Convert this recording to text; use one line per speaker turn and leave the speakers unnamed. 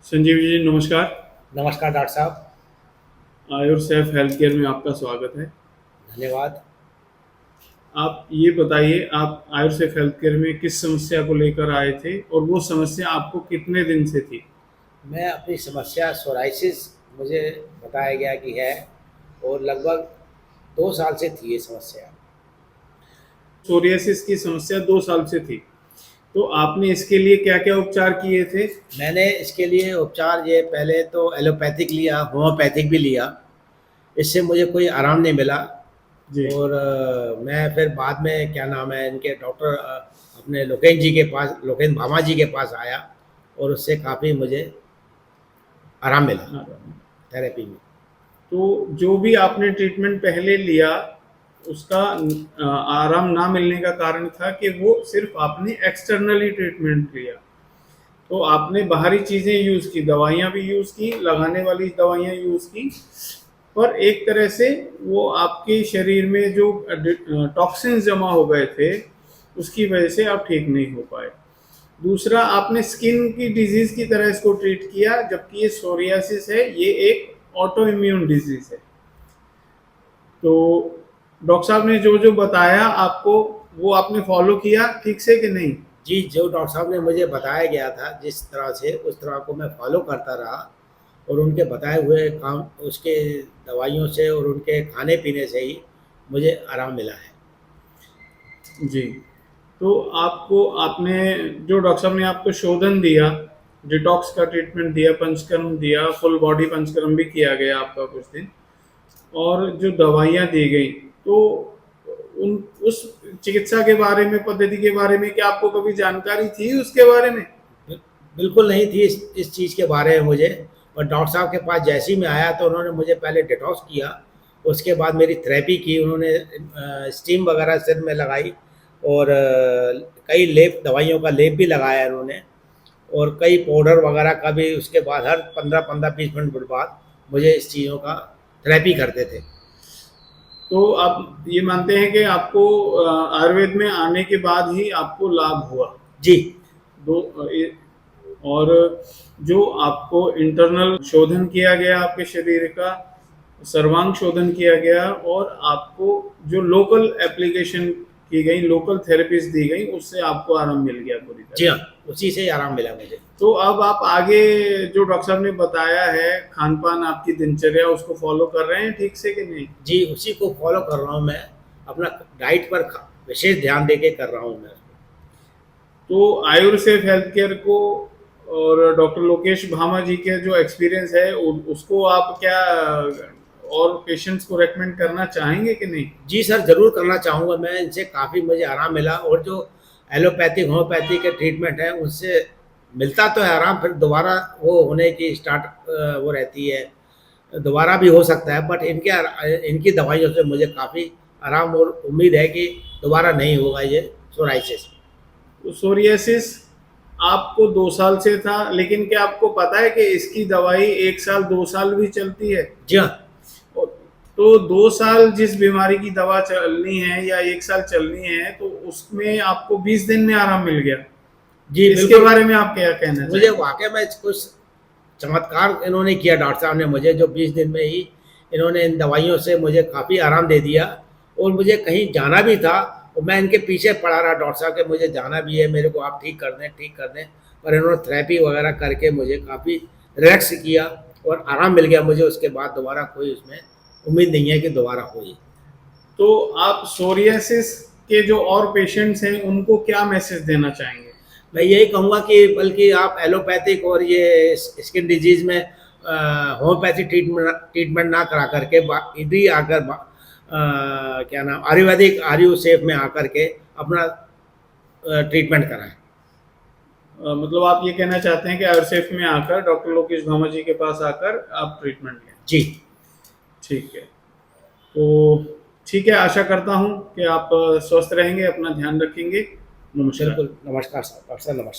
संजीव जी नमस्कार।
नमस्कार डॉक्टर साहब।
आयुर्सैफ हेल्थ केयर में आपका स्वागत है।
धन्यवाद।
आप ये बताइए, आप आयुर्सैफ हेल्थ केयर में किस समस्या को लेकर आए थे और वो समस्या आपको कितने दिन से थी?
मैं अपनी समस्या सोराइसिस मुझे बताया गया कि है, और लगभग 2 साल से थी ये समस्या।
सोरियासिस की समस्या 2 साल से थी, तो आपने इसके लिए क्या-क्या उपचार किए थे?
मैंने इसके लिए उपचार ये पहले तो एलोपैथिक लिया, होम्योपैथिक भी लिया। इससे मुझे कोई आराम नहीं मिला।
जी।
और मैं फिर बाद में क्या नाम है इनके डॉक्टर अपने लोकेश जी के पास, लोकेश भामा जी के पास आया, और उससे काफ़ी मुझे आराम मिला
हाँ,
थेरेपी में।
तो जो भी आपने ट्रीटमेंट पहले लिया, उसका आराम ना मिलने का कारण था कि वो सिर्फ़ आपने एक्सटर्नली ट्रीटमेंट लिया। तो आपने बाहरी चीज़ें यूज़ की, दवाइयाँ भी यूज़ की, लगाने वाली दवाइयाँ यूज़ की, पर एक तरह से वो आपके शरीर में जो टॉक्सिन्स जमा हो गए थे, उसकी वजह से आप ठीक नहीं हो पाए। दूसरा, आपने स्किन की डिजीज़ की तरह इसको ट्रीट किया, जबकि ये सोरियासिस है, ये एक ऑटो इम्यून डिजीज़ है। तो डॉक्टर साहब ने जो-जो बताया आपको, वो आपने फॉलो किया ठीक से कि नहीं?
जी, जो डॉक्टर साहब ने मुझे बताया गया था जिस तरह से, उस तरह को मैं फ़ॉलो करता रहा, और उनके बताए हुए काम, उसके दवाइयों से और उनके खाने-पीने से ही मुझे आराम मिला है।
जी। तो आपको आपने जो डॉक्टर साहब ने आपको शोधन दिया, डिटॉक्स का ट्रीटमेंट दिया, पंचकर्म दिया, फुल बॉडी पंचकर्म भी किया गया आपका कुछ दिन, और जो दवाइयाँ दी गई, तो उन उस चिकित्सा के बारे में, पद्धति के बारे में क्या आपको कभी जानकारी थी उसके बारे में?
बिल बिल्कुल नहीं थी इस चीज़ के बारे में मुझे। और डॉक्टर साहब के पास जैसे ही मैं आया तो उन्होंने मुझे पहले डिटॉक्स किया, उसके बाद मेरी थेरेपी की उन्होंने, स्टीम वगैरह सिर में लगाई, और कई लेप, दवाइयों का लेप भी लगाया इन्होंने, और कई पाउडर वगैरह का भी। उसके बाद हर 15-15 20 मिनट बाद मुझे इस चीज़ों का थेरेपी करते थे।
तो आप ये मानते हैं कि आपको आयुर्वेद में आने के बाद ही आपको लाभ हुआ?
जी।
दो और जो आपको इंटरनल शोधन किया गया आपके शरीर का, सर्वांग शोधन किया गया, और आपको जो लोकल एप्लीकेशन की गई, लोकल थेरेपीज दी गई, उससे आपको आराम मिल गया पूरी
जी
तरह
हाँ,
से।
उसी से ही आराम मिला मुझे।
तो अब आप आगे जो डॉक्टर साहब ने बताया है, खान पान, आपकी दिनचर्या, उसको फॉलो कर रहे हैं ठीक से कि नहीं?
जी, उसी को फ़ॉलो कर रहा हूँ मैं। अपना डाइट पर विशेष ध्यान देके कर रहा हूँ मैं उसको।
तो आयुर्सेफ हेल्थ केयर को और डॉक्टर लोकेश भामा जी के जो एक्सपीरियंस है, उसको आप क्या और पेशेंट्स को रेकमेंड करना चाहेंगे कि नहीं?
जी सर, ज़रूर करना चाहूँगा मैं। इनसे काफ़ी मुझे आराम मिला, और जो एलोपैथिक, होम्योपैथी के ट्रीटमेंट हैं, उससे मिलता तो है आराम, फिर दोबारा वो होने की वो रहती है, दोबारा भी हो सकता है, बट इनकी दवाइयों से मुझे काफ़ी आराम, और उम्मीद है कि दोबारा नहीं होगा ये सोराइसिस।
तो सोरियासिस आपको 2 साल से था, लेकिन क्या आपको पता है कि इसकी दवाई 1 साल 2 साल भी चलती है?
जी हाँ।
तो 2 साल जिस बीमारी की दवा चलनी है या 1 साल चलनी है, तो उसमें आपको 20 दिन में आराम मिल गया।
जी,
इसके
बिल्कुल।
बारे में आप क्या कहना
मुझे
चाहेंगे?
वाक़ई में कुछ चमत्कार इन्होंने किया डॉक्टर साहब ने मुझे, जो 20 दिन में ही इन्होंने इन दवाइयों से मुझे काफ़ी आराम दे दिया। और मुझे कहीं जाना भी था, और मैं इनके पीछे पड़ा रहा डॉक्टर साहब के, मुझे जाना भी है, मेरे को आप ठीक कर दें, ठीक कर दें। पर इन्होंने थेरेपी वगैरह करके मुझे काफ़ी रिलैक्स किया, और आराम मिल गया मुझे। उसके बाद दोबारा कोई उसमें उम्मीद नहीं है कि दोबारा हो ये।
तो आप सोरियासिस के जो और पेशेंट्स हैं, उनको क्या मैसेज देना चाहेंगे?
मैं यही कहूँगा कि बल्कि आप एलोपैथिक और ये स्किन डिजीज़ में होम्योपैथिक ट्रीटमेंट ना करा करके इधर आकर क्या नाम, आयुर्वेदिक आर्यू सेफ में आकर के अपना ट्रीटमेंट कराएं।
मतलब आप ये कहना चाहते हैं कि आयुर्सेफ में आकर, डॉक्टर लोकेश भामा जी के पास आकर आप ट्रीटमेंट लें।
जी।
ठीक है। तो ठीक है, आशा करता हूँ कि आप स्वस्थ रहेंगे, अपना ध्यान रखेंगे। नमस्कार।
बिल्कुल। नमस्कार सर, डॉक्टर साहब नमस्कार।